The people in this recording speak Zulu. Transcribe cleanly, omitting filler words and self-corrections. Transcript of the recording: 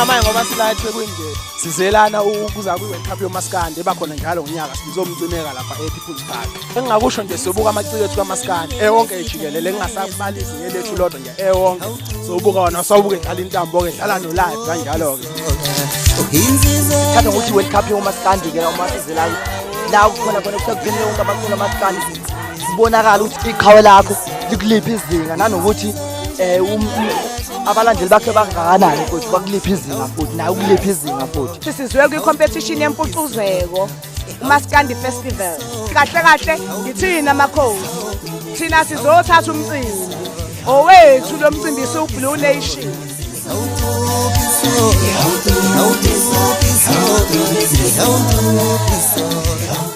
njengamanje ngoba sila eThekwini nje sizelana ukuza kwi-World Cup yomaskandi ebakhona njalo ngonyaka sizomcimeka lapha ePeople's Park. Engingakusho nje siyobuka amaciko ethu kaMaskandi wonke ejikelele engasabalisi ngelethu lodwa nje wonke sobuka wona sawubuke edlala intambo ke dlala no live kanjalo ke. Thatha ukuthi World Cup yomaskandi ke uma sizela la kukhona kusakuphelele wonke abacula amaskandi sibonakala ukuthi iqhawe lakho likuliphi izinga nanokuthi abalandeli bakhe bangakanani futhi bakuliphi izinga futhi nayo kuliphi izinga futhi. Sizwe kwi-competition yempucuzeko uMaskandi Festival. Kahle kahle ngithina amakhosi. Thina sizothatha umcimbi owethu lo mcimbi uBlue Nation. How to